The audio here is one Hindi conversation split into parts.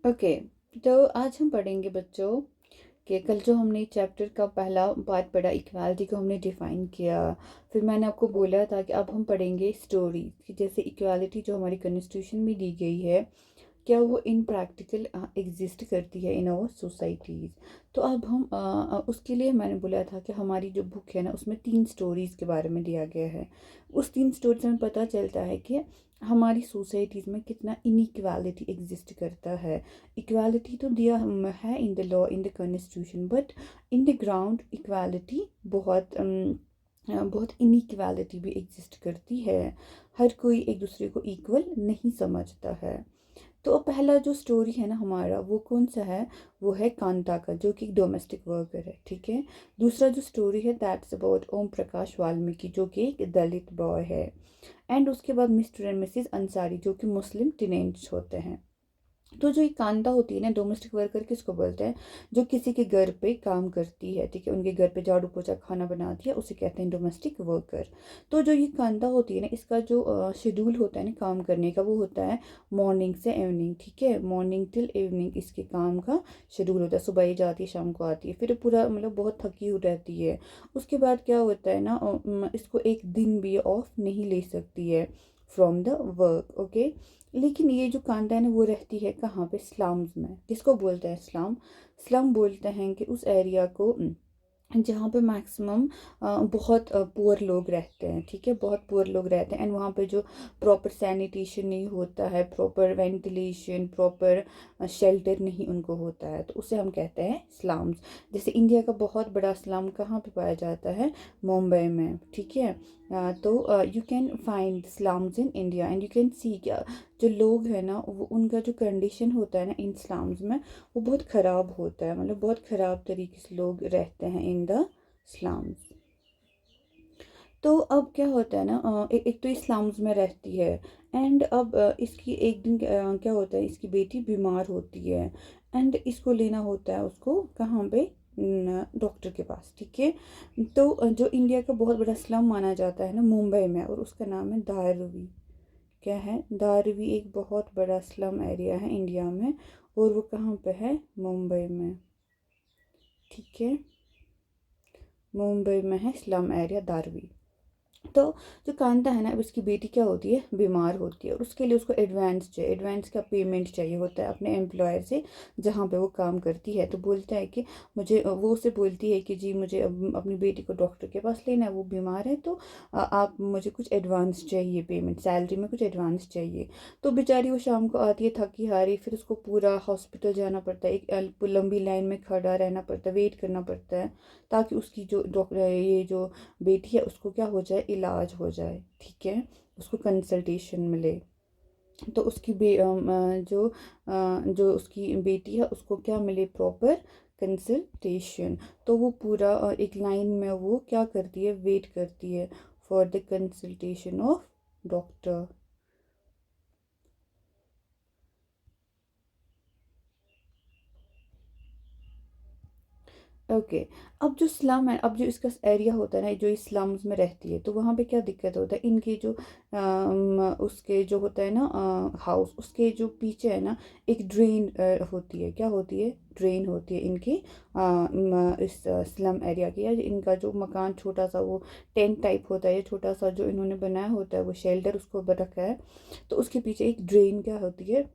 ओके। तो आज हम पढ़ेंगे बच्चों कि कल जो हमने चैप्टर का पहला पार्ट पढ़ा, इक्वालिटी को हमने डिफ़ाइन किया। फिर मैंने आपको बोला था कि अब हम पढ़ेंगे स्टोरी कि जैसे इक्वालिटी जो हमारी कॉन्स्टिट्यूशन में दी गई है, क्या वो इन प्रैक्टिकल एग्जिस्ट करती है इन आवर सोसाइटीज़। तो अब हम उसके लिए मैंने बोला था कि हमारी जो बुक है ना, उसमें 3 स्टोरीज़ के बारे में दिया गया है। उस 3 स्टोरी से हमें पता चलता है कि हमारी सोसाइटीज़ में कितना इनइक्वालिटी एग्जिस्ट करता है। इक्वालिटी तो दिया है in the law, in the constitution, but in the ground equality बहुत इनइक्वालिटी भी एग्जिस्ट करती है। हर कोई एक दूसरे को इक्वल नहीं समझता है। तो पहला जो स्टोरी है ना हमारा, वो कौन सा है? वो है कांता का, जो कि डोमेस्टिक वर्कर है, ठीक है। दूसरा जो स्टोरी है दैट्स अबाउट ओम प्रकाश वाल्मीकि, जो कि एक दलित बॉय है। एंड उसके बाद मिस्टर एंड मिसेस अंसारी, जो कि मुस्लिम टीनेज होते हैं। तो जो ये कांता होती है ना, डोमेस्टिक वर्कर किसको बोलते हैं? जो किसी के घर पे काम करती है, ठीक है, उनके घर पे झाड़ू पोछा खाना बनाती है, उसे कहते हैं डोमेस्टिक वर्कर। तो जो ये कांता होती है ना, इसका जो शेड्यूल होता है ना काम करने का, वो होता है मॉर्निंग से इवनिंग, ठीक है, मॉर्निंग टिल इवनिंग इसके काम का शेड्यूल होता है। सुबह ही जाती है, शाम को आती है, फिर पूरा मतलब बहुत थकी हुई रहती है। उसके बाद क्या होता है ना, इसको एक दिन भी ऑफ नहीं ले सकती है फ्रॉम द वर्क, ओके। लेकिन ये जो कांता है ना, वो रहती है कहाँ पे? स्लम्स में। किसको बोलते हैं स्लम? स्लम बोलते हैं कि उस एरिया को जहाँ पे मैक्सिमम बहुत पुअर लोग रहते हैं, ठीक है, बहुत पुअर लोग रहते हैं। एंड वहाँ पे जो प्रॉपर सैनिटेशन नहीं होता है, प्रॉपर वेंटिलेशन, प्रॉपर शेल्टर नहीं उनको होता है, तो उसे हम कहते हैं स्लम्स। जैसे इंडिया का बहुत बड़ा स्लम कहाँ पे पाया जाता है? मुंबई में, ठीक है। तो you can find slums in India and you can see क्या जो लोग हैं ना, वो उनका जो कंडीशन होता है ना इन स्लम्स में, वो बहुत ख़राब होता है। मतलब बहुत ख़राब तरीके से लोग रहते हैं इन द स्लम्स। तो अब क्या होता है ना, एक तो इस्लाम्स में रहती है। एंड अब इसकी एक दिन क्या होता है, इसकी बेटी बीमार होती है। एंड इसको लेना होता है उसको कहाँ पे? डॉक्टर के पास, ठीक है। तो जो इंडिया का बहुत बड़ा स्लम माना जाता है ना मुंबई में, और उसका नाम है धारवी। क्या है? धारवी एक बहुत बड़ा स्लम एरिया है इंडिया में, और वो कहाँ पे है? मुंबई में, ठीक है। मुंबई में है स्लम एरिया धारवी। तो जो कांता है ना, अब उसकी बेटी क्या होती है? बीमार होती है, और उसके लिए उसको एडवांस चाहिए, एडवांस का पेमेंट चाहिए होता है अपने एम्प्लॉयर से, जहाँ पे वो काम करती है। तो बोलता है कि मुझे, वो उसे बोलती है कि जी मुझे अपनी बेटी को डॉक्टर के पास लेना है, वो बीमार है, तो आप मुझे कुछ एडवांस चाहिए, पेमेंट सैलरी में कुछ एडवांस चाहिए। तो बेचारी वो शाम को आती है थकी हारी, फिर उसको पूरा हॉस्पिटल जाना पड़ता है, एक लंबी लाइन में खड़ा रहना पड़ता है, वेट करना पड़ता है, ताकि उसकी जो डॉक्टर, ये जो बेटी है, उसको क्या हो जाए? इलाज हो जाए, ठीक है, उसको कंसल्टेशन मिले। तो उसकी जो उसकी बेटी है, उसको क्या मिले? Proper consultation. तो वो पूरा एक लाइन में वो क्या करती है? वेट करती है for the consultation of doctor. Okay. अब जो स्लम है, अब जो इसका एरिया होता है ना, जो इस स्लम्स में रहती है, तो वहाँ पे क्या दिक्कत होता है? इनके जो उसके जो होता है ना हाउस, उसके जो पीछे है ना, एक ड्रेन होती है। क्या होती है? ड्रेन होती है इनकी इस स्लम एरिया की। या इनका जो मकान छोटा सा, वो टेंट टाइप होता है, या छोटा सा जो इन्होंने बनाया होता है, वो शेल्टर उसको रखा है। तो उसके पीछे एक ड्रेन क्या होती है?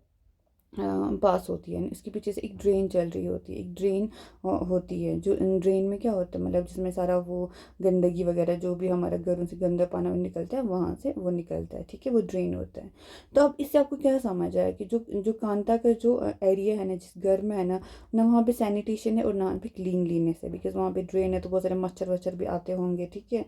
पास होती है। इसके पीछे से एक ड्रेन चल रही होती है, एक ड्रेन होती है। जो ड्रेन में क्या होता है, मतलब जिसमें सारा वो गंदगी वगैरह, जो भी हमारे घरों से गंदा पानी निकलता है, वहाँ से वो निकलता है, ठीक है, वो ड्रेन होता है। तो अब इससे आपको क्या समझ आया कि जो जो कांता का जो एरिया है ना, जिस घर में है ना, ना वहाँ पे सैनिटेशन है और ना पे क्लीनलीनेस है, बिकॉज वहाँ पे ड्रेन है, तो बहुत सारे मच्छर वच्छर भी आते होंगे, ठीक है।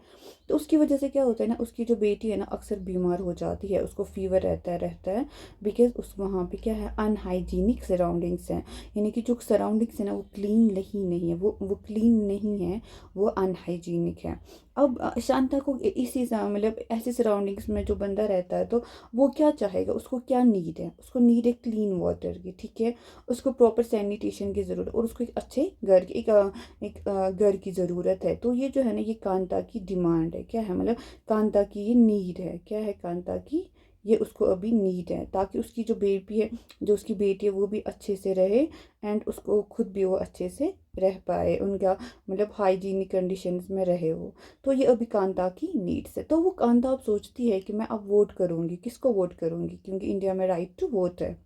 तो उसकी वजह से क्या होता है ना, उसकी जो बेटी है ना, अक्सर बीमार हो जाती है, उसको फीवर रहता है बिकॉज उस वहाँ पे क्या है? अनहाइजीनिक सराउंडिंग्स हैं। यानी कि जो सराउंडिंग्स है ना, वो क्लीन नहीं है, वो क्लीन नहीं है, वो अनहाइजीनिक है। अब शांता को इसी मतलब ऐसे सराउंडिंग्स में जो बंदा रहता है, तो वो क्या चाहेगा? उसको क्या नीड है? उसको नीड है क्लीन वाटर की, ठीक है, उसको प्रॉपर सैनिटेशन की ज़रूरत, और उसको एक अच्छे घर की घर की ज़रूरत है। तो ये जो है ना, ये कांता की डिमांड है। क्या है? मतलब कांता की ये नीड है। क्या है कांता की ये उसको अभी नीड है, ताकि उसकी जो बेबी है, जो उसकी बेटी है, वो भी अच्छे से रहे एंड उसको खुद भी वो अच्छे से रह पाए, उनका मतलब हाइजीनिक कंडीशंस में रहे वो। तो ये अभी कांता की नीड्स है। तो वो कांता अब सोचती है कि मैं अब वोट करूँगी, किसको वोट करूँगी, क्योंकि इंडिया में राइट टू वोट है।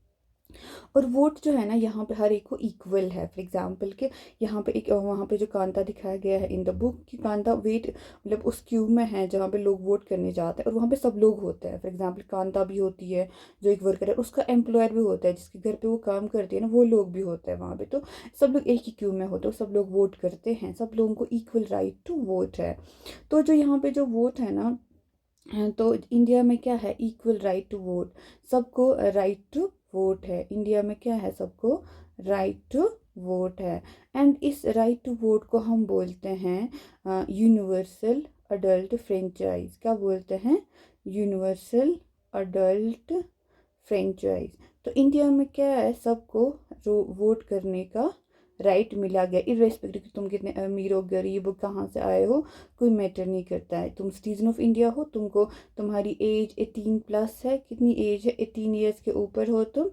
और वोट जो है ना यहाँ पे हर एक को इक्वल है। फॉर एग्जांपल के यहाँ पे एक वहाँ पे जो कांता दिखाया गया है इन द बुक कि कांता वेट मतलब उस क्यू में है जहाँ पे लोग वोट करने जाते हैं, और वहाँ पे सब लोग होते हैं। फॉर एग्जांपल कांता भी होती है जो एक वर्कर है, उसका एम्प्लॉयर भी होता है, जिसके घर पे वो काम करती है ना, वो लोग भी होते हैं वहाँ पे। तो सब लोग एक ही क्यू में होते हैं, सब लोग वोट करते हैं, सब लोगों को इक्वल राइट टू वोट है। तो जो यहाँ पे जो वोट है ना, तो इंडिया में क्या है, इक्वल राइट टू वोट, सबको राइट टू वोट है। इंडिया में क्या है, सबको राइट टू वोट है। एंड इस राइट टू वोट को हम बोलते हैं यूनिवर्सल अडल्ट फ्रेंचाइज। क्या बोलते हैं, यूनिवर्सल अडल्ट फ्रेंचाइज। तो इंडिया में क्या है, सबको वोट करने का राइट मिला गया, इर्रेस्पेक्टिव कि तुम कितने अमीर हो, गरीब हो, कहाँ से आए हो, कोई मैटर नहीं करता है। तुम सिटीजन ऑफ इंडिया हो, तुमको तुम्हारी एज 18+ है, कितनी एज है, 18 ईयर्स के ऊपर हो तुम,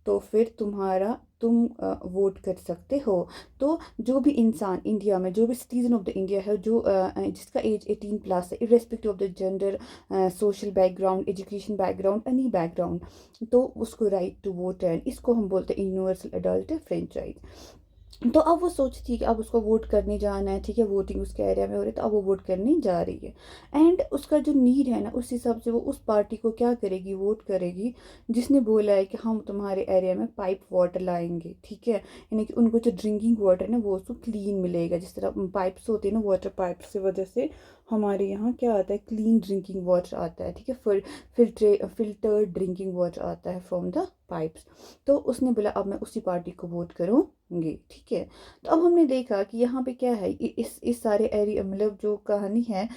तो फिर तुम वोट कर सकते हो। तो जो भी इंसान इंडिया में, जो भी सिटीजन ऑफ द इंडिया है, जो जिसका एज 18+ है, irrespective of the gender, social background, education background, any background, तो उसको राइट टू वोट है। इसको हम बोलते हैं यूनिवर्सल अडल्ट फ्रेंचाइज। तो अब वो सोचती है कि अब उसको वोट करने जाना है, ठीक है, वोटिंग उसके एरिया में हो रही है, तो अब वो वोट करने जा रही है। एंड उसका जो नीड है ना, उस हिसाब से वो उस पार्टी को क्या करेगी, वोट करेगी जिसने बोला है कि हम तुम्हारे एरिया में पाइप वाटर लाएंगे, ठीक है। यानी कि उनको जो ड्रिंकिंग वाटर है ना, वो उसको क्लीन मिलेगा। जिस तरह पाइप्स होते हैं ना, वाटर पाइप्स की वजह से हमारे यहाँ क्या आता है, क्लीन ड्रिंकिंग वाटर आता है, ठीक है, फिल्टर्ड ड्रिंकिंग वाटर आता है फ्रॉम द पाइप्स। तो उसने बोला अब मैं उसी पार्टी को वोट करूँगी, ठीक है। तो अब हमने देखा कि यहाँ पे क्या है, इस सारे एरिया मतलब जो कहानी है,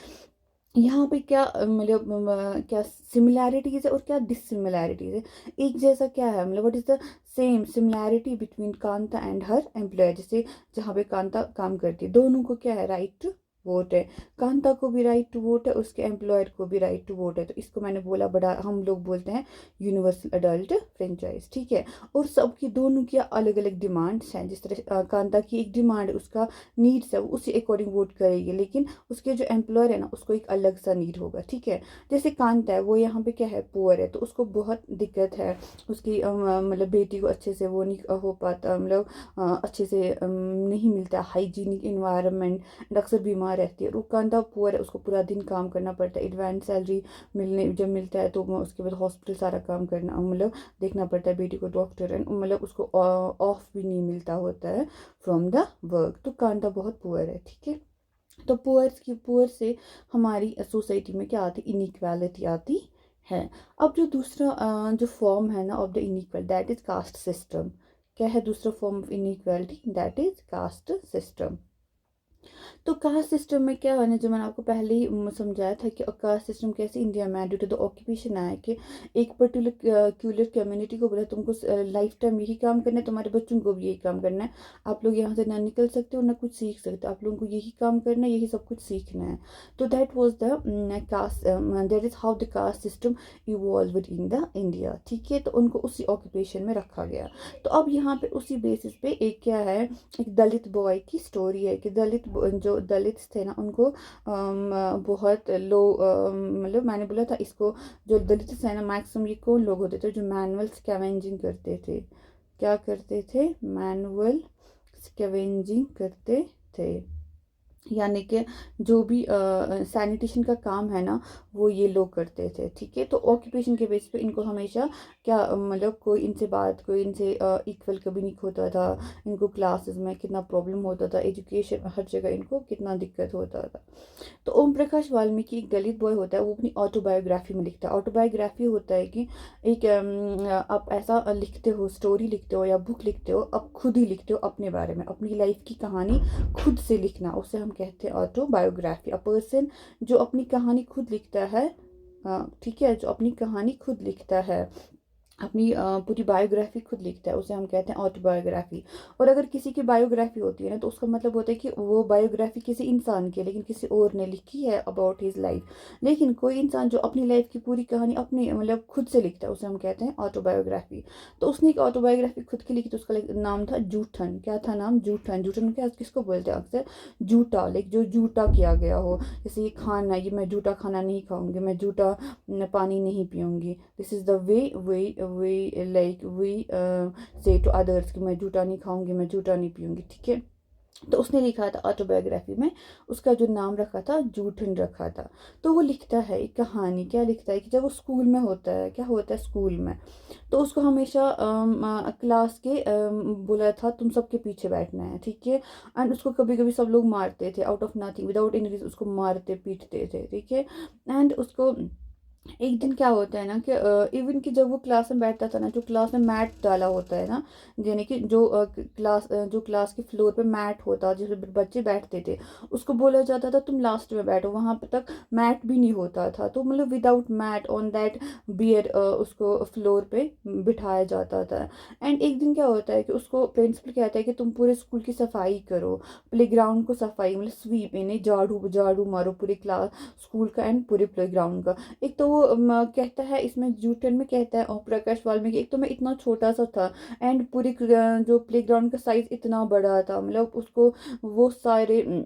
यहाँ पे क्या मतलब क्या सिमिलैरिटीज है और क्या डिससिमिलैरिटीज है। एक जैसा क्या है, मतलब what is the same similarity between Kanta and her employer. जैसे जहाँ पे कांता काम करती है, दोनों को क्या है, राइट टू वोट है। कांता को भी राइट टू वोट है, उसके एम्प्लॉयर को भी राइट टू वोट है। तो इसको मैंने बोला, बड़ा हम लोग बोलते हैं यूनिवर्सल अडल्ट फ्रेंचाइज, ठीक है। और सबकी दोनों की अलग अलग डिमांड्स हैं। जिस तरह कांता की एक डिमांड, उसका नीड्स है, वो उसी अकॉर्डिंग वोट करेगी, लेकिन उसके जो एम्प्लॉयर है ना, उसको एक अलग सा नीड होगा, ठीक है। जैसे कांता है, वो यहाँ पे क्या है, पुअर है, तो उसको बहुत दिक्कत है, उसकी मतलब बेटी को अच्छे से वो नहीं हो पाता, मतलब अच्छे से नहीं मिलता हाइजीनिक इन्वायरमेंट, अक्सर बीमार रहती है। और वो कांता पुअर है, उसको पूरा दिन काम करना पड़ता है, एडवांस सैलरी मिलने जब मिलता है तो उसके बाद हॉस्पिटल सारा काम करना, मतलब देखना पड़ता है बेटी को, डॉक्टर एंड मतलब उसको ऑफ भी नहीं मिलता होता है फ्रॉम द वर्क। तो कांता बहुत पुअर है, ठीक है। तो पुअर से हमारी सोसाइटी में क्या आती, इनइक्वालिटी आती है। अब जो दूसरा जो फॉर्म है ना of the inequal, that is caste system. क्या है दूसरा form of inequality, that is caste system. तो कास्ट सिस्टम में क्या है ना, जो मैंने आपको पहले ही समझाया था कि कास्ट सिस्टम कैसे इंडिया में ड्यू टू द ऑक्यूपेशन आया कि एक पर्टिकुलर कम्युनिटी को बोला तुमको लाइफ टाइम यही काम करना है, तुम्हारे बच्चों को भी यही काम करना है, आप लोग यहाँ से ना निकल सकते हो ना कुछ सीख सकते हो, आप लोगों को यही काम करना है, यही सब कुछ सीखना है। तो that was the caste, that is how the caste system evolve in the India, ठीक है। तो उनको उसी ऑक्यूपेशन में रखा गया। तो अब यहाँ पे उसी बेसिस पे एक क्या है, एक दलित बॉय की स्टोरी है कि जो दलित थे ना, उनको बहुत लो, मतलब मैंने बोला था इसको, जो दलित थे ना, मैक्सिमम ये कौन लोग होते थे, जो मैनुअल स्कैवेंजिंग करते थे। क्या करते थे, मैनुअल स्कैवेंजिंग करते थे, यानी कि जो भी सैनिटेशन का काम है ना, वो ये लोग करते थे, ठीक है। तो ऑक्यूपेशन के बेस पे इनको हमेशा क्या मतलब कोई इनसे इक्वल कभी नहीं होता था। इनको क्लासेस में कितना प्रॉब्लम होता था, एजुकेशन हर जगह इनको कितना दिक्कत होता था। तो ओम प्रकाश वाल्मीकि एक दलित बॉय होता है, वो अपनी ऑटोबायोग्राफी में लिखता है। ऑटोबायोग्राफी होता है कि एक आप ऐसा लिखते हो, स्टोरी लिखते हो या बुक लिखते हो, आप खुद ही लिखते हो अपने बारे में, अपनी लाइफ की कहानी खुद से लिखना, उसे हम कहते हैं ऑटोबायोग्राफी। अ पर्सन जो अपनी कहानी खुद लिखता है, ठीक है, जो अपनी कहानी खुद लिखता है, अपनी पूरी बायोग्राफी खुद लिखता है, उसे हम कहते हैं ऑटोबायोग्राफी। और अगर किसी की बायोग्राफी होती है ना, तो उसका मतलब होता है कि वो बायोग्राफी किसी इंसान की है, लेकिन किसी और ने लिखी है अबाउट हिज लाइफ। लेकिन कोई इंसान जो अपनी लाइफ की पूरी कहानी अपनी मतलब खुद से लिखता है, उसे हम कहते हैं ऑटोबायोग्राफी। तो उसने एक ऑटोबायोग्राफी खुद की लिखी, तो उसका नाम था जूठन। क्या था नाम? जूठन। जूठन क्या किसको बोलते हैं अक्सर? जूठा, लाइक जो जूठा किया गया हो। जैसे ये खाना, ये मैं जूठा खाना नहीं खाऊंगी, मैं जूठा पानी नहीं पीऊंगी। This is the way way way like we say to others कि मैं जूठा नहीं खाऊंगी, मैं जूठा नहीं पीऊंगी, ठीक है। तो उसने लिखा था ऑटोबायोग्राफी में, उसका जो नाम रखा था जूठन रखा था। तो वो लिखता है एक कहानी, क्या लिखता है कि जब वो स्कूल में होता है, क्या होता है स्कूल में, तो उसको हमेशा क्लास के बोला था तुम सबके पीछे बैठना है, ठीक है। एंड उसको कभी कभी सब लोग मारते थे, out of nothing, without any reason उसको मारते पीटते थे, ठीक है। एंड उसको एक दिन क्या होता है ना कि इवन कि जब वो क्लास में बैठता था ना, जो क्लास में मैट डाला होता है ना, यानी कि जो जो क्लास के फ्लोर पे मैट होता जिस पे बच्चे बैठते थे, उसको बोला जाता था तुम लास्ट में बैठो, वहां पे तक मैट भी नहीं होता था, तो मतलब without mat on that bare उसको फ्लोर पे बिठाया जाता था। एंड एक दिन क्या होता है कि उसको प्रिंसिपल कहता है कि तुम पूरे स्कूल की सफाई करो, प्लेग्राउंड को सफाई मतलब स्वीप, यानी झाड़ू झाड़ू मारो पूरे क्लास स्कूल का एंड पूरे प्लेग्राउंड का। एक तो वो कहता है इसमें जूटन में कहता है ओम प्रकाश वाल्मीकि, एक तो मैं इतना छोटा सा था एंड पूरी जो प्लेग्राउंड का साइज इतना बड़ा था, मतलब उसको वो सारे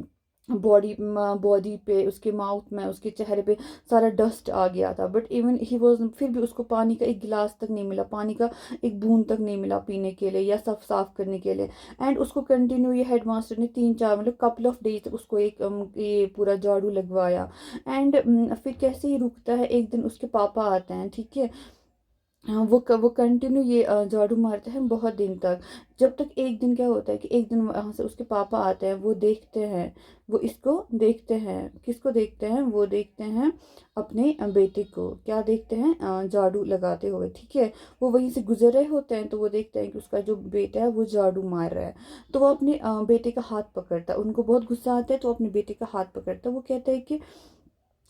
बॉडी पे, उसके माउथ में, उसके चेहरे पे सारा डस्ट आ गया था। बट इवन ही वॉज, फिर भी उसको पानी का एक गिलास तक नहीं मिला, पानी का एक बूंद तक नहीं मिला पीने के लिए या सब साफ करने के लिए। एंड उसको कंटिन्यू ये हेडमास्टर ने 3-4 मतलब कपल ऑफ डेज तक उसको एक ये पूरा झाड़ू लगवाया। एंड फिर कैसे ही रुकता है, एक दिन उसके पापा आते हैं, ठीक है। हाँ, वो कंटिन्यू ये झाड़ू मारते हैं बहुत दिन तक, जब तक एक दिन क्या होता है कि एक दिन वहां से उसके पापा आते हैं, वो देखते हैं, वो इसको देखते हैं, किसको देखते हैं? वो देखते हैं अपने बेटे को, क्या देखते हैं? झाड़ू लगाते हुए, ठीक है। वो वहीं से गुजर रहे होते हैं, तो वो देखते हैं कि उसका जो बेटा है वो झाड़ू मार रहा है। तो वो अपने बेटे का हाथ पकड़ता है, उनको बहुत गुस्सा आता है, तो अपने बेटे का हाथ पकड़ता है। वो कहता है कि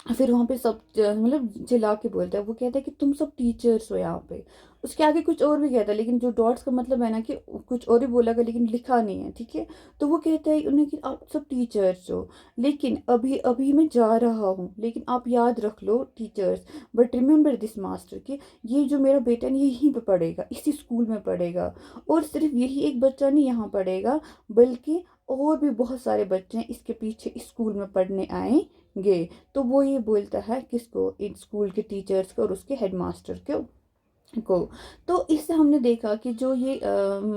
फिर वहां पे सब मतलब चिल्ला के बोलता है, वो कहता है कि तुम सब टीचर्स हो यहाँ पे। उसके आगे कुछ और भी कहता है, लेकिन जो डॉट्स का मतलब है ना कि कुछ और ही बोला गया लेकिन लिखा नहीं है, ठीक है। तो वो कहता है उन्हें कि आप सब टीचर्स हो, लेकिन अभी अभी मैं जा रहा हूँ, लेकिन आप याद रख लो teachers, but remember this master कि ये जो मेरा बेटा है ये यहीं पे पढ़ेगा, इसी स्कूल में पढ़ेगा। और सिर्फ यही एक बच्चा नहीं यहाँ पढ़ेगा, बल्कि और भी बहुत सारे बच्चे हैं इसके पीछे इस स्कूल में पढ़ने आएंगे। तो वो ये बोलता है किसको? इन स्कूल के टीचर्स को और उसके हेडमास्टर को। तो इससे हमने देखा कि जो ये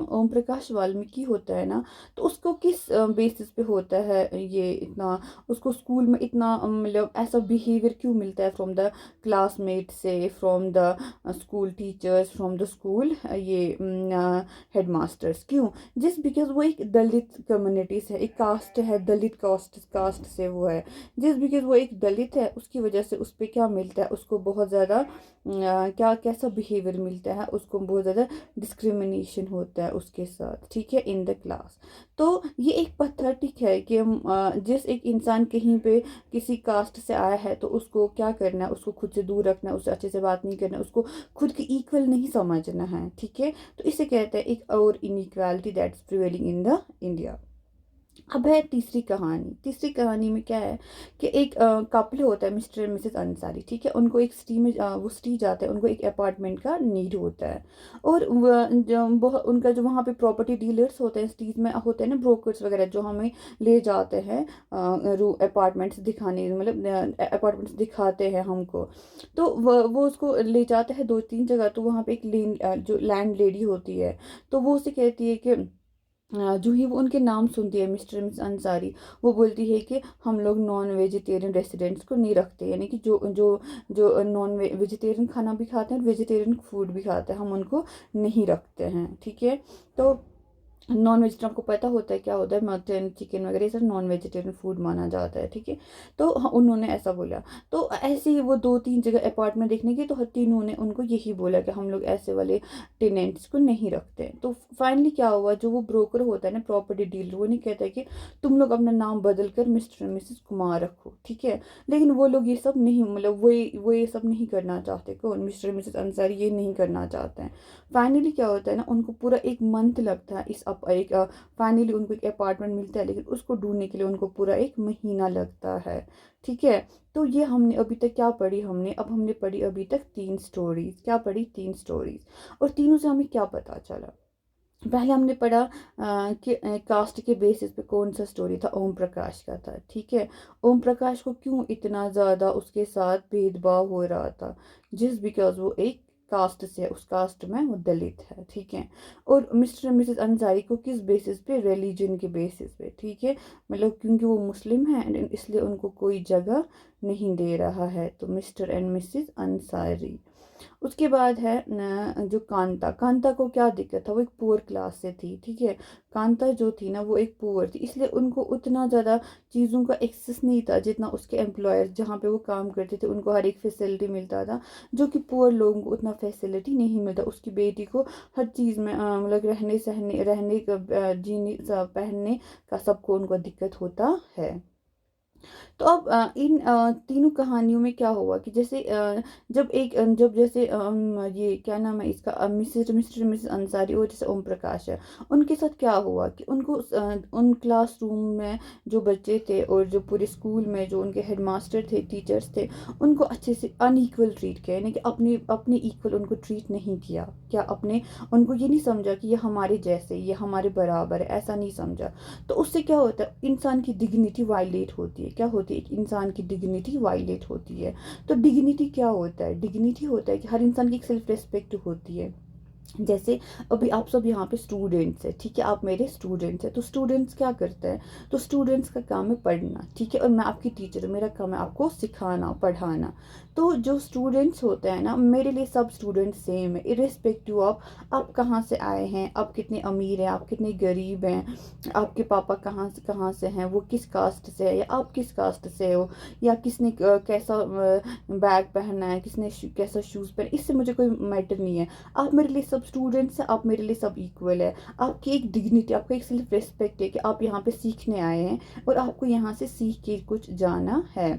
ओम प्रकाश वाल्मीकि होता है ना, तो उसको किस बेसिस पे होता है ये इतना, उसको स्कूल में इतना मतलब ऐसा बिहेवियर क्यों मिलता है फ्रॉम द क्लासमेट से, from the school teachers, from the school ये हेडमास्टर्स, क्यों? जस्ट बिकॉज वो एक दलित कम्युनिटी से, एक कास्ट है, दलित कास्ट से वो है। जस्ट बिकॉज वो एक दलित है, उसकी वजह से उस पर क्या मिलता है? उसको बहुत ज़्यादा क्या कैसा बिहेवियर मिलता है? उसको बहुत ज़्यादा डिस्क्रिमिनेशन होता है उसके साथ, ठीक है, इन द क्लास। तो ये एक पथेटिक है कि जिस एक इंसान कहीं पे किसी कास्ट से आया है, तो उसको क्या करना है? उसको खुद से दूर रखना है, उससे अच्छे से बात नहीं करना, उसको खुद के इक्वल नहीं समझना है, ठीक है। तो इसे कहते हैं एक और inequality that's prevailing in the India. अब है तीसरी कहानी। तीसरी कहानी में क्या है कि एक कपल होता है, मिस्टर एंड मिसेस अंसारी, ठीक है। उनको एक सिटी में वो सिटी जाते हैं, उनको एक अपार्टमेंट का नीड होता है। और उनका जो वहाँ पे प्रॉपर्टी डीलर्स होते हैं सिटीज में, होते हैं ना ब्रोकर्स वगैरह, जो हमें ले जाते हैं अपार्टमेंट्स दिखाने, मतलब अपार्टमेंट्स दिखाते हैं हमको। तो वो उसको ले जाते हैं 2-3 जगह। तो वहाँ पे एक जो लैंड लेडी होती है, तो वो उसे कहती है कि जो ही वो उनके नाम सुनती है मिस्टर मिस अंसारी, वो बोलती है कि हम लोग नॉन वेजिटेरियन रेसिडेंट्स को नहीं रखते, यानी कि जो जो जो नॉन वेजिटेरियन खाना भी खाते हैं और वेजिटेरियन फूड भी खाते हैं, हम उनको नहीं रखते हैं, ठीक है। तो नॉन वेजिटेरियन आपको पता होता है क्या होता है, मटन चिकन वगैरह ये सब नॉन वेजिटेरियन फूड माना जाता है, ठीक है। तो उन्होंने ऐसा बोला। तो ऐसे ही वो 2-3 जगह अपार्टमेंट देखने की, तो हर तीनों ने उनको यही बोला कि हम लोग ऐसे वाले टेनेंट्स को नहीं रखते हैं। तो फाइनली क्या हुआ, जो वो ब्रोकर होता है ना, प्रॉपर्टी डीलर, वो नहीं कहता है कि तुम लोग अपना नाम बदल कर मिस्टर एंड मिसेस कुमार रखो, ठीक है। लेकिन वो लोग ये सब नहीं, मतलब वो ये सब नहीं करना चाहते, कौन, मिस्टर एंड मिसेस अंसारी ये नहीं करना चाहते हैं। फाइनली क्या होता है ना, उनको पूरा 1 मंथ लगता है इस एक फाइनली उनको एक अपार्टमेंट मिलता है, लेकिन उसको ढूंढने के लिए उनको पूरा 1 महीना लगता है, ठीक है। तो ये हमने अभी तक क्या पढ़ी, हमने पढ़ी अभी तक 3 स्टोरीज। क्या पढ़ी? 3 स्टोरीज। और तीनों से हमें क्या पता चला? पहले हमने पढ़ा कि कास्ट के बेसिस पे कौन सा स्टोरी था, ओम प्रकाश का था, ठीक है। ओम प्रकाश को क्यों इतना ज़्यादा उसके साथ भेदभाव हो रहा था? जिस बिकॉज वो एक कास्ट से है, उस कास्ट में वो दलित है, ठीक है। और मिस्टर एंड मिसेस अंसारी को किस बेसिस पे? रिलीजन के बेसिस पे, ठीक है। मतलब क्योंकि वो मुस्लिम है एंड इसलिए उनको कोई जगह नहीं दे रहा है। तो मिस्टर एंड मिसेस अंसारी। उसके बाद है जो कांता। कांता को क्या दिक्कत था? वो एक पुअर क्लास से थी, ठीक है। कांता जो थी ना, वो एक पुअर थी, इसलिए उनको उतना ज़्यादा चीज़ों का एक्सेस नहीं था जितना उसके एम्प्लॉयर जहाँ पे वो काम करते थे उनको हर एक फैसिलिटी मिलता था, जो कि पुअर लोगों को उतना फैसिलिटी नहीं मिलता। उसकी बेटी को हर चीज़ में मतलब रहने सहने, रहने का जीने पहनने का सबको उनको दिक्कत होता है। तो अब इन तीनों कहानियों में क्या हुआ कि जैसे जब जैसे ये क्या नाम है इसका, मिस्टर मिसेस अंसारी और जैसे ओम प्रकाश है, उनके साथ क्या हुआ कि उनको उन क्लासरूम में जो बच्चे थे और जो पूरे स्कूल में जो उनके हेडमास्टर थे, टीचर्स थे, उनको अच्छे से अनइक्वल ट्रीट किया, यानी कि अपने अपने इक्वल उनको ट्रीट नहीं किया। क्या अपने, उनको ये नहीं समझा कि ये हमारे जैसे, ये हमारे बराबर है, ऐसा नहीं समझा। तो उससे क्या होता है, इंसान की डिग्निटी वायलेट होती है। क्या होती है? एक इंसान की डिग्निटी वायलेट होती है। तो डिग्निटी क्या होता है? डिग्निटी होता है कि हर इंसान की एक सेल्फ रिस्पेक्ट होती है। जैसे अभी आप सब यहाँ पे स्टूडेंट्स हैं, ठीक है, आप मेरे स्टूडेंट्स हैं। तो स्टूडेंट्स क्या करते हैं? तो स्टूडेंट्स का काम है पढ़ना, ठीक है, और मैं आपकी टीचर हूँ, मेरा काम है आपको सिखाना, पढ़ाना। तो जो स्टूडेंट्स होते हैं ना, मेरे लिए सब स्टूडेंट्स सेम है, इरिस्पेक्टिव ऑफ आप कहाँ से आए हैं, आप कितने अमीर हैं, आप कितने गरीब हैं, आपके पापा कहाँ से हैं, वो किस कास्ट से है, या आप किस कास्ट से हो, या किसने कैसा बैग पहना है, किसने कैसा शूज़ पहना, इससे मुझे कोई मैटर नहीं है। आप मेरे लिए सब स्टूडेंट्स हैं, आप मेरे लिए सब इक्वल है। आपकी एक डिग्निटी, आपका एक सेल्फ रिस्पेक्ट है कि आप यहाँ पे सीखने आए हैं और आपको यहाँ से सीख के कुछ जाना है।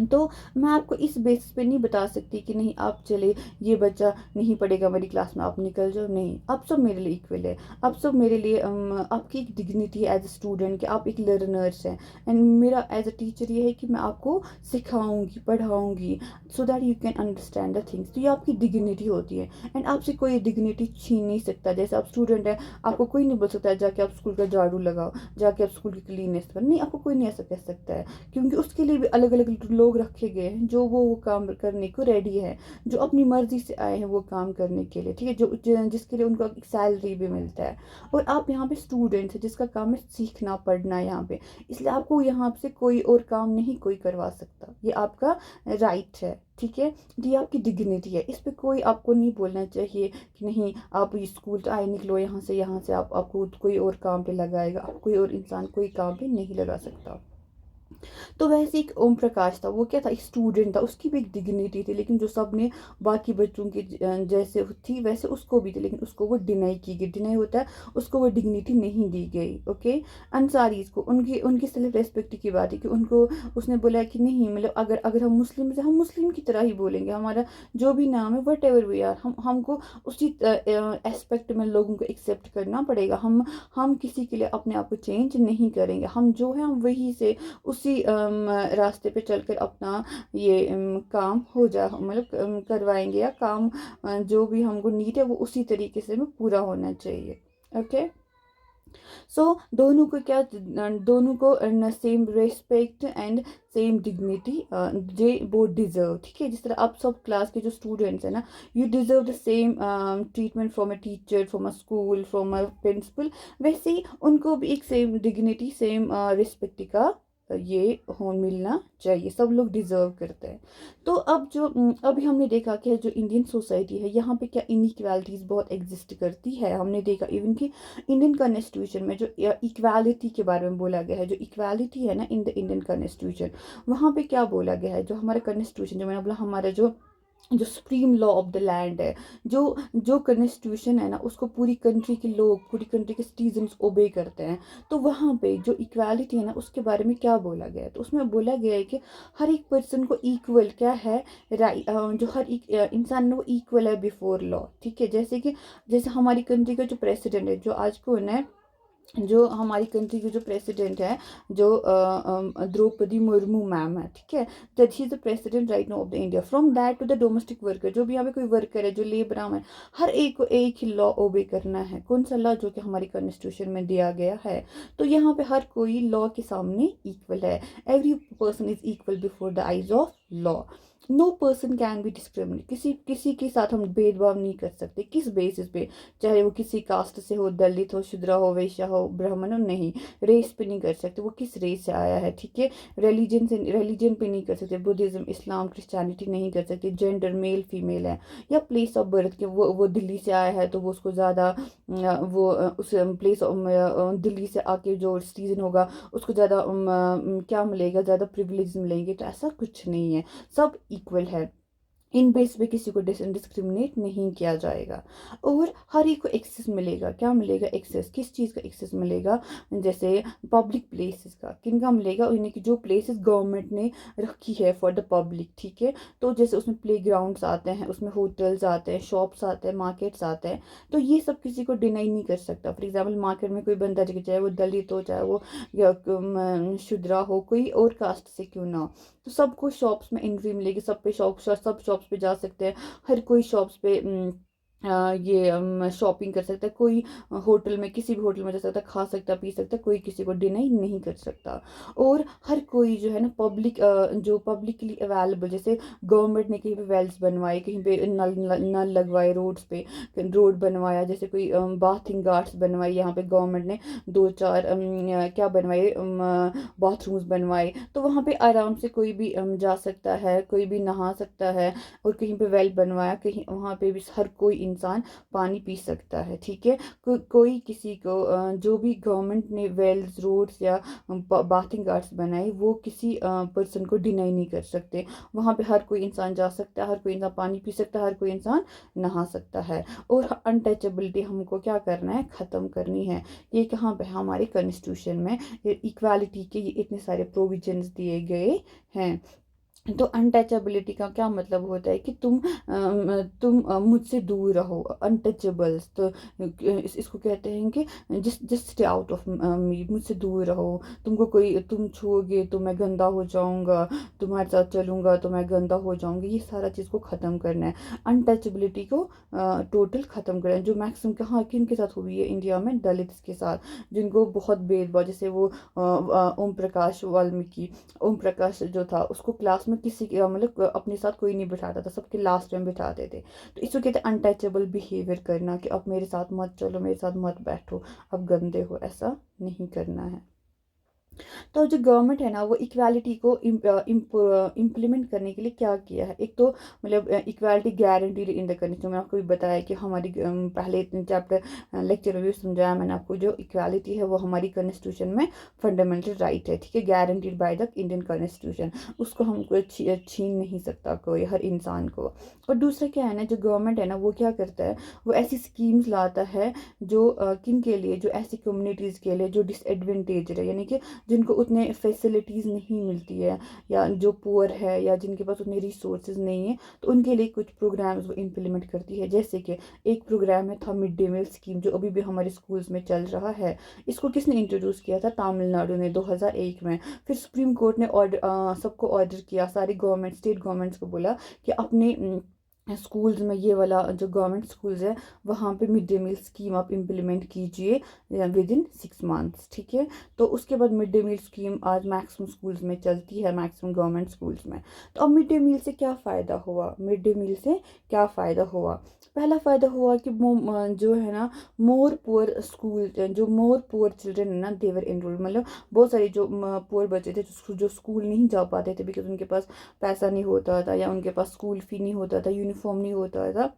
तो मैं आपको इस बेसिस पे नहीं बता सकती कि नहीं आप चले, ये बच्चा नहीं पढ़ेगा मेरी क्लास में, आप निकल जाओ, नहीं, आप सब मेरे लिए इक्वल है। आप सब मेरे लिए आपकी एक डिग्निटी है एज ए स्टूडेंट कि आप एक लर्नर्स हैं, एंड मेरा एज अ टीचर ये है कि मैं आपको सिखाऊंगी, पढ़ाऊंगी, so that you can understand the things. तो ये आपकी डिग्निटी होती है, एंड आपसे कोई डिग्निटी छीन नहीं सकता। जैसे आप स्टूडेंट हैं, आपको कोई नहीं बोल सकता है जाके आप स्कूल का झाड़ू लगाओ, जाके आप स्कूल की क्लीनेस करो, नहीं, आपको कोई नहीं ऐसा कह सकता है, क्योंकि उसके लिए भी अलग अलग लोग रखे गए हैं जो वो काम करने को रेडी है, जो अपनी मर्जी से आए हैं वो काम करने के लिए, ठीक है, जिसके लिए उनको एक सैलरी भी मिलता है। और आप यहाँ पे स्टूडेंट है जिसका काम है सीखना, पढ़ना यहाँ पे, इसलिए आपको यहाँ से कोई और काम नहीं कोई करवा सकता, ये आपका राइट है, ठीक है। ये आपकी डिग्निटी है, इस पे कोई आपको नहीं बोलना चाहिए कि नहीं आप स्कूल आए, निकलो यहाँ से आप, आपको कोई और काम पे लगाएगा, आप कोई और इंसान कोई काम पे नहीं लगा सकता। तो वैसे एक ओम प्रकाश था, वो क्या था, एक स्टूडेंट था, उसकी भी एक डिग्निटी थी, लेकिन जो सब ने बाकी बच्चों की जैसे थी वैसे उसको भी थी, लेकिन उसको वो डिनाई की गई, डिनाई होता है, उसको वो डिग्निटी नहीं दी गई, ओके। अंसारीज को उनकी उनकी सेल्फ रेस्पेक्ट की बात है कि उनको उसने बोला कि नहीं, मतलब अगर अगर हम मुस्लिम से, हम मुस्लिम की तरह ही बोलेंगे, हमारा जो भी नाम है वट एवर वी आर, हमको उसी एस्पेक्ट में लोगों को एक्सेप्ट करना पड़ेगा। हम किसी के लिए अपने आप को चेंज नहीं करेंगे, हम जो है हम वही से उसी रास्ते पे चलकर अपना ये काम हो जा, मतलब करवाएंगे, या काम जो भी हमको नीड है वो उसी तरीके से में पूरा होना चाहिए, ओके। सो दोनों को क्या, दोनों को same respect and same dignity J both deserve, ठीक है। जिस तरह आप सब क्लास के जो स्टूडेंट्स हैं ना, you deserve the same treatment from a teacher, from a school, from a principal, वैसे ही उनको भी एक सेम डिग्निटी, सेम रिस्पेक्ट का ये हो मिलना चाहिए, सब लोग डिजर्व करते हैं। तो अब जो अभी हमने देखा कि जो इंडियन सोसाइटी है यहाँ पे क्या इनइक्वालिटीज़ बहुत एग्जिस्ट करती है। हमने देखा इवन कि इंडियन कॉन्स्टिट्यूशन में जो इक्वालिटी के बारे में बोला गया है, जो इक्वालिटी है ना इन द इंडियन कॉन्स्टिट्यूशन, वहाँ पे क्या बोला गया है, जो हमारा कॉन्स्टिट्यूशन, जो मैंने बोला हमारा जो supreme law of the land है, जो जो कॉन्स्टिट्यूशन है ना, उसको पूरी कंट्री के लोग, पूरी कंट्री के सिटीजन्स ओबे करते हैं। तो वहाँ पे जो इक्वालिटी है ना, उसके बारे में क्या बोला गया है, तो उसमें बोला गया है कि हर एक पर्सन को इक्वल क्या है, राइट, जो हर एक इंसान है वो इक्वल है बिफोर लॉ। ठीक है, जैसे हमारी कंट्री का जो प्रेसिडेंट है, जो आज को है, जो हमारी कंट्री के जो प्रेसिडेंट है, जो द्रौपदी मुर्मू मैम है, ठीक है, that he is the president right now of the India. From that to the domestic worker, जो भी यहाँ पे कोई वर्कर है, जो लेबर है, हर एक को एक ही लॉ ओबे करना है। कौन सा लॉ? जो कि हमारी कॉन्स्टिट्यूशन में दिया गया है। तो यहाँ पे हर कोई लॉ के सामने इक्वल है। Every person is equal before the eyes of law. No person can be discriminate, किसी के साथ हम भेदभाव नहीं कर सकते। किस बेसिस पे? चाहे वो किसी कास्ट से हो, दलित हो, शूद्र हो, वैश्य हो, ब्राह्मण हो, नहीं, रेस पे नहीं कर सकते, वो किस रेस से आया है। ठीक है, रिलीजन पे नहीं कर सकते, बुद्धिज्म, इस्लाम, क्रिश्चियनिटी नहीं कर सकते। जेंडर मेल फीमेल है, या प्लेस ऑफ बर्थ के, वो दिल्ली से आया है तो वो उसको ज़्यादा उस प्लेस दिल्ली से आके जो सिटीजन होगा उसको ज़्यादा क्या मिलेगा, ज़्यादा प्रिविलेज मिलेंगे। तो ऐसा कुछ नहीं है, सब इक्वल है। इन बेस पे किसी को डिस्क्रिमिनेट नहीं किया जाएगा, और हर एक को एक्सेस मिलेगा। क्या मिलेगा? एक्सेस। किस चीज़ का एक्सेस मिलेगा? जैसे पब्लिक प्लेसेस का। किन का मिलेगा? उन्हीं की जो प्लेसेस गवर्नमेंट ने रखी है फॉर द पब्लिक। ठीक है, तो जैसे उसमें प्ले ग्राउंड्स आते हैं, उसमें होटल्स आते हैं, शॉप्स आते हैं, मार्केट्स आते हैं। तो ये सब किसी को डिनाई नहीं कर सकता। फॉर एग्जाम्पल, मार्केट में कोई बंदा जाए, चाहे वो दलित हो, चाहे वो शुद्रा हो, कोई और कास्ट से क्यों ना हो, तो सबको शॉप्स में एंट्री मिलेगी। सब शॉप्स पे जा सकते हैं। हर कोई शॉप्स पे ये शॉपिंग कर सकता है। कोई होटल में, किसी भी होटल में जा सकता है, खा सकता, पी सकता, कोई किसी को डिनाई नहीं कर सकता। और हर कोई जो है ना पब्लिक, जो पब्लिकली अवेलेबल, जैसे गवर्नमेंट ने कहीं पे वेल्स बनवाए, कहीं पे नल लगवाए, रोड्स पे रोड बनवाया, जैसे कोई बाथिंग गार्ड्स बनवाई, यहाँ पे गवर्नमेंट ने 2-4 क्या बनवाए, बाथरूम्स बनवाए। तो वहाँ पे आराम से कोई भी जा सकता है, कोई भी नहा सकता है। और कहीं पे वेल बनवाया, कहीं वहाँ पे भी हर कोई इंसान पानी पी सकता है। ठीक है, कोई किसी को जो भी गवर्नमेंट ने वेल्स, रोड्स या बाथिंग गार्ड्स बनाए, वो किसी पर्सन को डिनाई नहीं कर सकते। वहाँ पे हर कोई इंसान जा सकता है, हर कोई इंसान पानी पी सकता है, हर कोई इंसान नहा सकता है। और अनटचेबिलिटी हमको क्या करना है? ख़त्म करनी है। ये कहाँ पे? हमारे कॉन्स्टिट्यूशन में इक्वालिटी के ये इतने सारे प्रोविजंस दिए गए हैं। तो अनटचेबिलिटी का क्या मतलब होता है कि तुम मुझसे दूर रहो, अनटचेबल्स। तो इसको कहते हैं कि just stay out of me, मुझसे दूर रहो। तुमको कोई, तुम छूओगे तो मैं गंदा हो जाऊंगा, तुम्हारे साथ चलूंगा तो मैं गंदा हो जाऊंगी। ये सारा चीज़ को ख़त्म करना है, अनटचेबिलिटी को टोटल ख़त्म करना है। जो मैक्सिमम कहाँ किन के साथ हुई है इंडिया में? दलित के साथ, जिनको बहुत भेदभाव, जैसे वो ओम प्रकाश वाल्मीकि, ओम प्रकाश जो था, उसको क्लास में किसी के मतलब अपने साथ कोई नहीं बिठाता था, सबके लास्ट में बिठाते थे। तो इसको कहते हैं अनटचेबल बिहेवियर करना, कि अब मेरे साथ मत चलो, मेरे साथ मत बैठो, अब गंदे हो, ऐसा नहीं करना है। तो जो गवर्नमेंट है ना, वो इक्वालिटी को इम्प्लीमेंट करने के लिए क्या किया है? एक तो मतलब equality guaranteed in the constitution. मैंने आपको भी बताया कि हमारी पहले चैप्टर लेक्चर में भी समझाया मैंने आपको, जो इक्वालिटी है वो हमारी कॉन्स्टिट्यूशन में फंडामेंटल राइट है। ठीक है, guaranteed by the Indian constitution, उसको हमको छीन नहीं सकता कोई, हर इंसान को। और दूसरा क्या है ना, जो गवर्नमेंट है ना, वो क्या करता है, वो ऐसी स्कीम्स लाता है जो किन के लिए, जो ऐसी कम्युनिटीज़ के लिए जो डिसएडवेंटेज है, यानी कि जिनको उतने फैसिलिटीज़ नहीं मिलती है, या जो पुअर है, या जिनके पास उतने रिसोर्सेज नहीं है, तो उनके लिए कुछ प्रोग्राम्स वो इम्प्लीमेंट करती है। जैसे कि एक प्रोग्राम है था मिड डे मील स्कीम, जो अभी भी हमारे स्कूल्स में चल रहा है। इसको किसने इंट्रोड्यूस किया था? तमिलनाडु ने 2001 में। फिर सुप्रीम कोर्ट ने सबको ऑर्डर किया, सारी गवर्नमेंट, स्टेट गवर्नमेंट्स को बोला कि अपने स्कूल्स में, ये वाला जो गवर्नमेंट स्कूल्स है, वहाँ पे मिड डे मील स्कीम आप इम्प्लीमेंट कीजिए विद इन 6 मंथ्स। ठीक है, तो उसके बाद मिड डे मील स्कीम आज मैक्सिमम स्कूल्स में चलती है, मैक्सिमम गवर्नमेंट स्कूल्स में। तो अब मिड डे मील से क्या फ़ायदा हुआ? मिड डे मील से क्या फ़ायदा हुआ? पहला फ़ायदा हुआ कि जो है ना मोर पुअर स्कूल, जो मोर पुअर चिल्ड्रन है ना देवर एनरोल, मतलब बहुत सारे जो पुअर बच्चे थे जो स्कूल नहीं जा पाते थे बिकॉज उनके पास पैसा नहीं होता था या उनके पास स्कूल फ़ी नहीं होता था, यूनिफॉर्म नहीं होता था।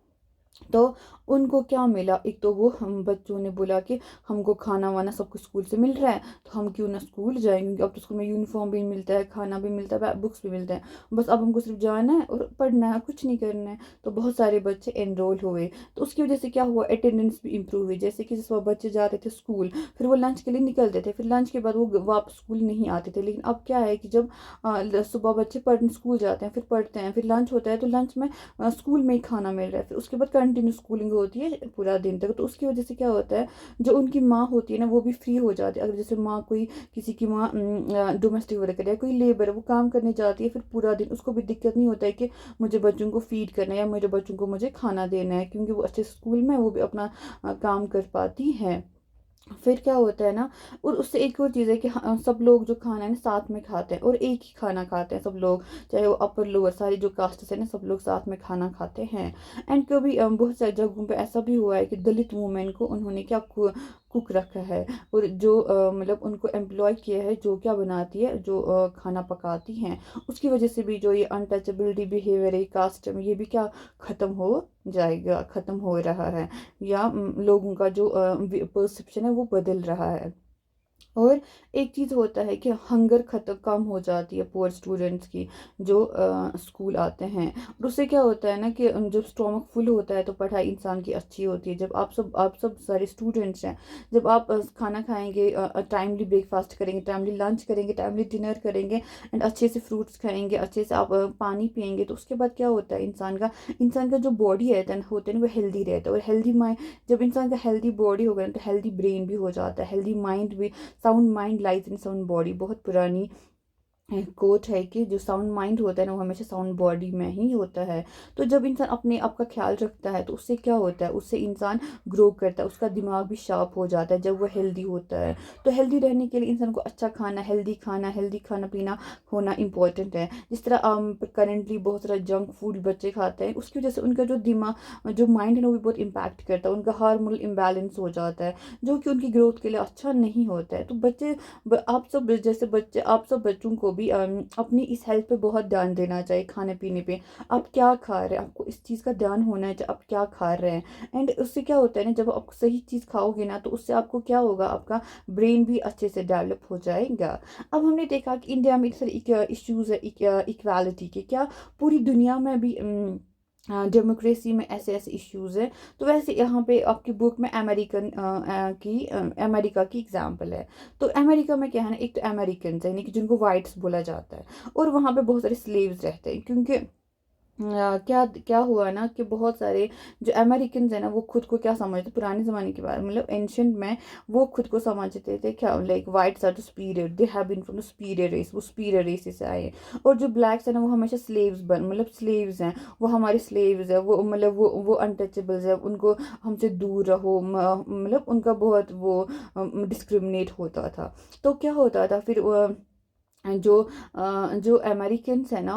तो उनको क्या मिला, एक तो वो हम बच्चों ने बोला कि हमको खाना वाना सब कुछ स्कूल से मिल रहा है तो हम क्यों ना स्कूल जाएं, क्योंकि अब तो स्कूल में यूनिफॉर्म भी मिलता है, खाना भी मिलता है, बुक्स भी मिलते हैं, बस अब हमको सिर्फ जाना है और पढ़ना है, कुछ नहीं करना है। तो बहुत सारे बच्चे एनरोल हुए, तो उसकी वजह से क्या हुआ, अटेंडेंस भी इम्प्रूव हुई। जैसे कि जिस वक्त बच्चे जाते थे स्कूल, फिर वो लंच के लिए निकलते थे, फिर लंच के बाद वो वापस स्कूल नहीं आते थे। लेकिन अब क्या है कि जब सुबह बच्चे पढ़ने स्कूल जाते हैं, फिर पढ़ते हैं, फिर लंच होता है, तो लंच में स्कूल में ही खाना मिल रहा है, फिर उसके बाद कंटिन्यू स्कूलिंग होती है पूरा दिन तक। तो उसकी वजह से क्या होता है, जो उनकी माँ होती है ना वो भी फ्री हो जाती है। अगर जैसे माँ कोई किसी की माँ डोमेस्टिक वर्कर है, कोई लेबर है, वो काम करने जाती है, फिर पूरा दिन उसको भी दिक्कत नहीं होता है कि मुझे बच्चों को फीड करना है या मेरे बच्चों को मुझे खाना देना है, क्योंकि वो अच्छे स्कूल में वो भी अपना काम कर पाती है। फिर क्या होता है ना, और उससे एक और चीज़ है कि सब लोग जो खाना है ना साथ में खाते हैं और एक ही खाना खाते हैं सब लोग, चाहे वो अपर लोअर सारी जो कास्ट्स है ना सब लोग साथ में खाना खाते हैं। एंड कभी बहुत सारी जगहों पे ऐसा भी हुआ है कि दलित वुमेन को उन्होंने क्या कुक रखा है, और जो मतलब उनको एम्प्लॉय किया है, जो क्या बनाती है, जो खाना पकाती हैं। उसकी वजह से भी जो ये अनटचेबिलिटी बिहेवियर है कास्ट में, ये भी क्या ख़त्म हो जाएगा, ख़त्म हो रहा है, या लोगों का जो परसेप्शन है वो बदल रहा है। और एक चीज़ होता है कि हंगर खत्म कम हो जाती है पुअर स्टूडेंट्स की, जो स्कूल आते हैं। और उससे क्या होता है ना कि जब स्टोमक फुल होता है तो पढ़ाई इंसान की अच्छी होती है। जब आप सब सारे स्टूडेंट्स हैं, जब आप खाना खाएंगे, टाइमली ब्रेकफास्ट करेंगे, टाइमली लंच करेंगे, टाइमली डिनर करेंगे, एंड अच्छे से फ्रूट्स खाएंगे, अच्छे से आप पानी पियेंगे, तो उसके बाद क्या होता है, इंसान का जो बॉडी रहता है होता है ना वो हेल्दी रहता है। और हेल्दी माइंड, जब इंसान का हेल्दी बॉडी होगा ना तो हेल्दी ब्रेन भी हो जाता है, हेल्दी माइंड भी। Sound mind lies in sound body, बहुत पुरानी कोट है कि जो साउंड माइंड होता है ना वो हमेशा साउंड बॉडी में ही होता है। तो जब इंसान अपने आप का ख्याल रखता है तो उससे क्या होता है, उससे इंसान ग्रो करता है, उसका दिमाग भी शार्प हो जाता है जब वो हेल्दी होता है। तो हेल्दी रहने के लिए इंसान को अच्छा खाना, हेल्दी खाना पीना होना इंपॉर्टेंट है। जिस तरह करेंटली बहुत सारा जंक फूड बच्चे खाते हैं, उसकी वजह से उनका जो दिमाग, जो माइंड है ना वो भी बहुत इम्पैक्ट करता है, उनका हार्मोनल इम्बैलेंस हो जाता है, जो कि उनकी ग्रोथ के लिए अच्छा नहीं होता है। तो बच्चे आप सब जैसे बच्चे, आप सब बच्चों को भी अपनी इस हेल्थ पे बहुत ध्यान देना चाहिए, खाने पीने पे। आप क्या खा रहे हैं, आपको इस चीज़ का ध्यान होना चाहिए आप क्या खा रहे हैं। एंड उससे क्या होता है ना, जब आप सही चीज़ खाओगे ना तो उससे आपको क्या होगा, आपका ब्रेन भी अच्छे से डेवलप हो जाएगा। अब हमने देखा कि इंडिया में इस तरह इश्यूज़ है इक्वालिटी के, क्या पूरी दुनिया में भी डेमोक्रेसी में ऐसे ऐसे इश्यूज़ हैं। तो वैसे यहाँ पे आपकी बुक में अमेरिका की एग्जांपल है। तो अमेरिका में क्या है ना, एक तो अमेरिकन है यानी कि जिनको वाइट्स बोला जाता है, और वहाँ पे बहुत सारे स्लेव्स रहते हैं। क्योंकि क्या क्या हुआ ना कि बहुत सारे जो अमेरिकन है ना वो खुद को क्या समझते, पुराने ज़माने के बारे मतलब एंशंट में वो खुद को समझते थे क्या, like whites are too superior, they have been from the superior race, वो सुपीरियर रेस से आए हैं। और जो ब्लैक्स है ना वो हमेशा स्लेव्स बन मतलब स्लेव्स हैं, वो हमारे स्लेव्स है, वो मतलब वो अनटचेबल्स है, उनको हमसे दूर रहो, मतलब उनका बहुत वो डिस्क्रिमिनेट होता था। तो क्या होता था फिर जो जो अमेरिकन्स है ना,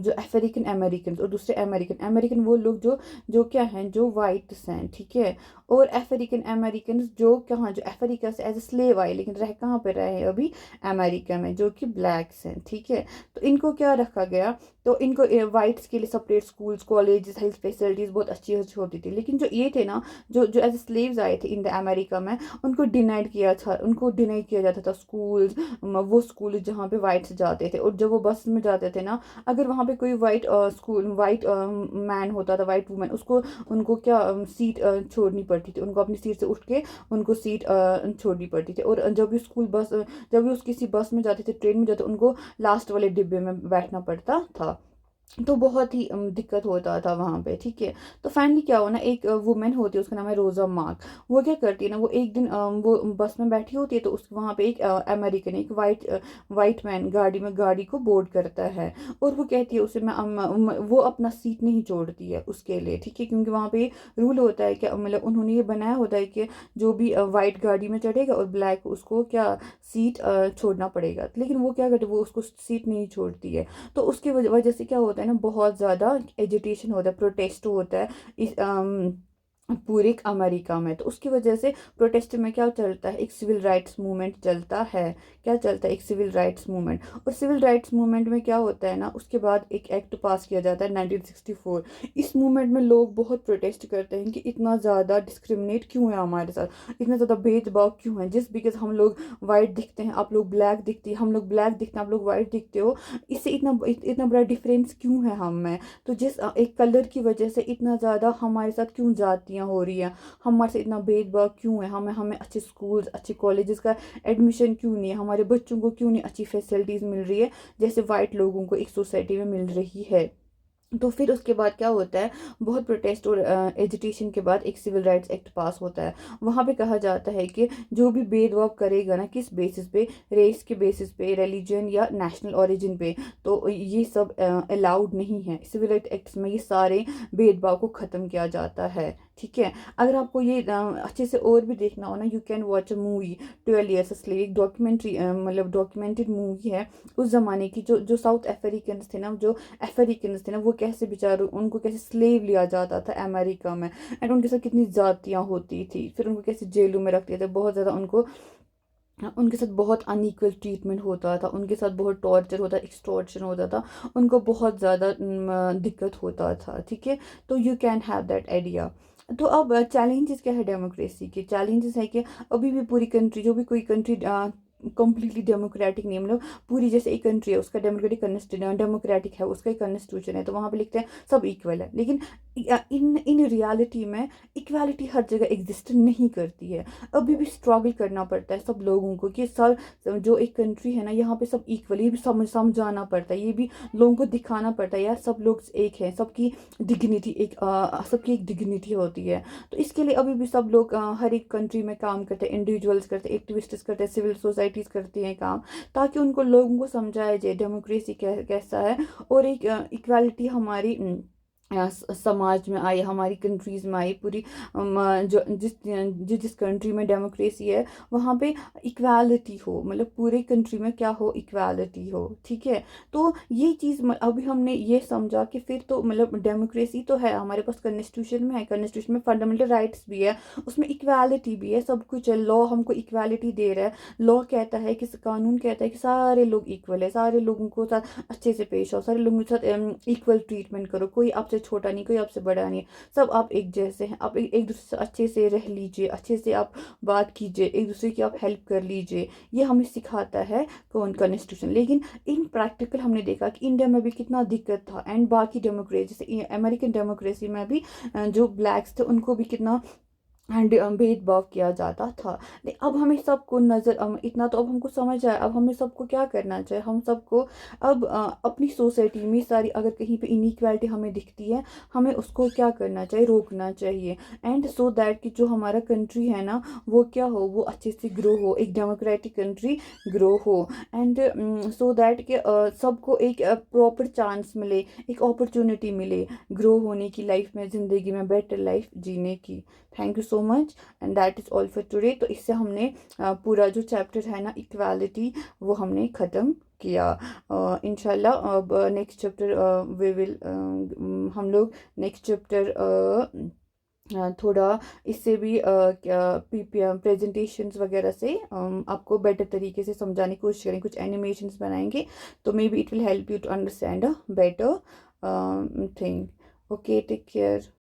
जो अफ्रीकन अमेरिकन और दूसरे अमेरिकन अमेरिकन वो लोग जो जो क्या हैं, जो वाइट्स हैं, ठीक है। और अफ्रीकन अमेरिकन जो कहाँ, जो अफ्रीका से एज ए स्लेव आए लेकिन रह कहाँ पे रहे हैं अभी, अमेरिका में, जो कि ब्लैक्स हैं, ठीक है। तो इनको क्या रखा गया, तो इनको वाइट्स के लिए separate schools, colleges, health facilities बहुत अच्छी अच्छी होती थी। लेकिन जो ये थे ना, जो जो एज ए स्लेव्स आए थे इन द अमेरिका में, उनको डिनाई किया जाता था स्कूल्स, वो स्कूल जहाँ पे वाइट्स जाते थे। और जब वो बस में जाते थे ना, अगर वहाँ पे कोई वाइट मैन होता था, वाइट वुमेन, उसको उनको क्या सीट छोड़नी पड़ती थी, उनको अपनी सीट से उठ के उनको सीट छोड़नी पड़ती थी। और जब भी उस किसी बस में जाते थे, ट्रेन में जाते, उनको लास्ट वाले डिब्बे में बैठना पड़ता था। तो बहुत ही दिक्कत होता था वहाँ पे, ठीक है। तो फाइनली क्या हुआ ना, एक वुमेन होती है, उसका नाम है रोजा मार्क। वो क्या करती है ना, वो एक दिन वो बस में बैठी होती है, तो उस वहाँ पे एक अमेरिकन, एक वाइट मैन गाड़ी को बोर्ड करता है। और वो कहती है उसे वो अपना सीट नहीं छोड़ती है उसके लिए, ठीक है। क्योंकि वहाँ पे रूल होता है कि मतलब उन्होंने ये बनाया होता है कि जो भी वाइट गाड़ी में चढ़ेगा और ब्लैक, उसको क्या सीट छोड़ना पड़ेगा। लेकिन वो क्या करती है, वो उसको सीट नहीं छोड़ती है। तो उसकी वजह से क्या होता होता है ना, बहुत ज़्यादा एजिटेशन होता है, प्रोटेस्ट होता है इस पूरे अमेरिका में। तो उसकी वजह से प्रोटेस्ट में क्या चलता है, एक सिविल राइट्स मूवमेंट चलता है। क्या चलता है, एक सिविल राइट्स मूवमेंट। और सिविल राइट्स मूवमेंट में क्या होता है ना, उसके बाद एक एक्ट पास किया जाता है 1964। इस मूवमेंट में लोग बहुत प्रोटेस्ट करते हैं कि इतना ज़्यादा डिस्क्रिमिनेट क्यों है हमारे साथ, इतना ज़्यादा भेदभाव क्यों है, जिस बिकॉज हम लोग वाइट दिखते हैं, आप लोग ब्लैक दिखती है, हम लोग ब्लैक दिखते हैं, आप लोग वाइट दिखते हो, इससे इतना बड़ा डिफरेंस क्यों है हम में। तो जिस एक कलर की वजह से इतना ज़्यादा हमारे साथ क्यों जातियाँ हो रही हैं, हमारे से इतना भेदभाव क्यों है, हमें हमें अच्छे स्कूल्स अच्छे कॉलेजेस का एडमिशन क्यों नहीं है, हमारे बच्चों को क्यों नहीं अच्छी फैसिलिटीज़ मिल रही है जैसे वाइट लोगों को एक सोसाइटी में मिल रही है। तो फिर उसके बाद क्या होता है, बहुत प्रोटेस्ट और एजिटेशन के बाद एक सिविल राइट्स एक्ट पास होता है। वहाँ पे कहा जाता है कि जो भी भेदभाव करेगा ना, किस बेसिस पे, रेस के बेसिस पे, रिलीजन या नेशनल ओरिजिन पे, तो ये सब अलाउड नहीं है। सिविल राइट एक्ट्स में ये सारे भेदभाव को ख़त्म किया जाता है। ठीक है, अगर आपको ये अच्छे से और भी देखना हो ना, you can watch a movie 12 years a slave, एक डॉक्यूमेंट्री मतलब डॉक्यूमेंटेड मूवी है उस ज़माने की, जो जो साउथ अफ्रीकन्स थे ना, जो अफ्रीकन्स थे ना, वो कैसे बेचारे, उनको कैसे स्लेव लिया जाता था अमेरिका में, एंड उनके साथ कितनी जातियाँ होती थी, फिर उनको कैसे जेलों में रखते थे, बहुत ज़्यादा उनको, उनके साथ बहुत अनइक्वल ट्रीटमेंट होता था, उनके साथ बहुत टॉर्चर होता, एक्सटॉर्शन होता था, उनको बहुत ज़्यादा दिक्कत होता था। ठीक है, तो you can have that idea. तो अब चैलेंजेस क्या है डेमोक्रेसी के, चैलेंजेस है कि अभी भी पूरी कंट्री, जो भी कोई कंट्री कंप्लीटली डेमोक्रेटिक नहीं है, मतलब पूरी जैसे एक कंट्री है उसका डेमोक्रेटिक है, उसका एक कॉन्स्टिट्यूशन है, तो वहाँ पे लिखते हैं सब इक्वल है, लेकिन इन इन रियलिटी में इक्वालिटी हर जगह एग्जिस्ट नहीं करती है। अभी भी स्ट्रगल करना पड़ता है सब लोगों को कि सब, जो एक कंट्री है ना, यहाँ पे सब इक्वल, ये भी समझाना पड़ता है, ये भी लोगों को दिखाना पड़ता है यार, सब लोग एक हैं, सबकी डिग्निटी एक सबकी एक डिग्निटी होती है। तो इसके लिए अभी भी सब लोग हर एक कंट्री में काम करते हैं, इंडिविजुअल्स करते हैं, एक्टिविस्ट्स करते हैं, सिविल सोसाइटीज़ करती हैं काम, ताकि उनको लोगों को समझाया जाए डेमोक्रेसी कैसा है, और एक इक्वालिटी हमारी समाज में आई, हमारी कंट्रीज़ में आई पूरी। जो जिस कंट्री में डेमोक्रेसी है वहाँ पे इक्वालिटी हो, मतलब पूरे कंट्री में क्या हो, इक्वालिटी हो। ठीक है, तो ये चीज़ अभी हमने ये समझा कि फिर तो मतलब डेमोक्रेसी तो है हमारे पास, कॉन्स्टिट्यूशन में है, कॉन्स्टिट्यूशन में फंडामेंटल राइट्स भी है, उसमें इक्वालिटी भी है, सब कुछ है, लॉ हमको इक्वालिटी दे रहा है। लॉ कहता है कि, कानून कहता है कि सारे लोग इक्वल है, सारे लोगों को साथ अच्छे से पेश आओ, सारे लोगों के साथ इक्वल ट्रीटमेंट करो, कोई आपसे छोटा नहीं, कोई आपसे बड़ा नहीं, सब आप एक जैसे हैं, आप एक दूसरे से अच्छे से रह लीजिए, अच्छे से आप बात कीजिए, एक दूसरे की आप हेल्प कर लीजिए। ये हमें सिखाता है कौन कॉन्स्टिट्यूशन। लेकिन इन प्रैक्टिकल हमने देखा कि इंडिया में भी कितना दिक्कत था, एंड बाकी डेमोक्रेसी जैसे अमेरिकन डेमोक्रेसी में भी जो ब्लैक्स थे उनको भी कितना भेदभाव किया जाता था। लेकिन अब हमें सबको इतना तो अब हमको समझ आया, अब हमें सबको क्या करना चाहिए, हम सबको अब अपनी सोसाइटी में सारी अगर कहीं पे इनइक्वालिटी हमें दिखती है, हमें उसको क्या करना चाहिए, रोकना चाहिए, एंड सो दैट कि जो हमारा कंट्री है ना, वो क्या हो, वो अच्छे से ग्रो हो, एक डेमोक्रेटिक कंट्री ग्रो हो, एंड सो दैट कि सबको एक प्रॉपर चांस मिले, एक अपॉर्चुनिटी मिले ग्रो होने की, लाइफ में, ज़िंदगी में बेटर लाइफ जीने की। Thank you so much, and that is all for today. तो इससे हमने पूरा जो चैप्टर है ना इक्वालिटी, वो हमने ख़त्म किया। इंशाल्लाह अब नेक्स्ट चैप्टर वी विल, हम लोग नेक्स्ट चैप्टर थोड़ा इससे भी क्या पीपीएम प्रेजेंटेशंस वगैरह से आपको बेटर तरीके से समझाने की कोशिश करेंगे, कुछ एनिमेशंस बनाएंगे, तो maybe it will help you to understand a better thing. Okay, take care.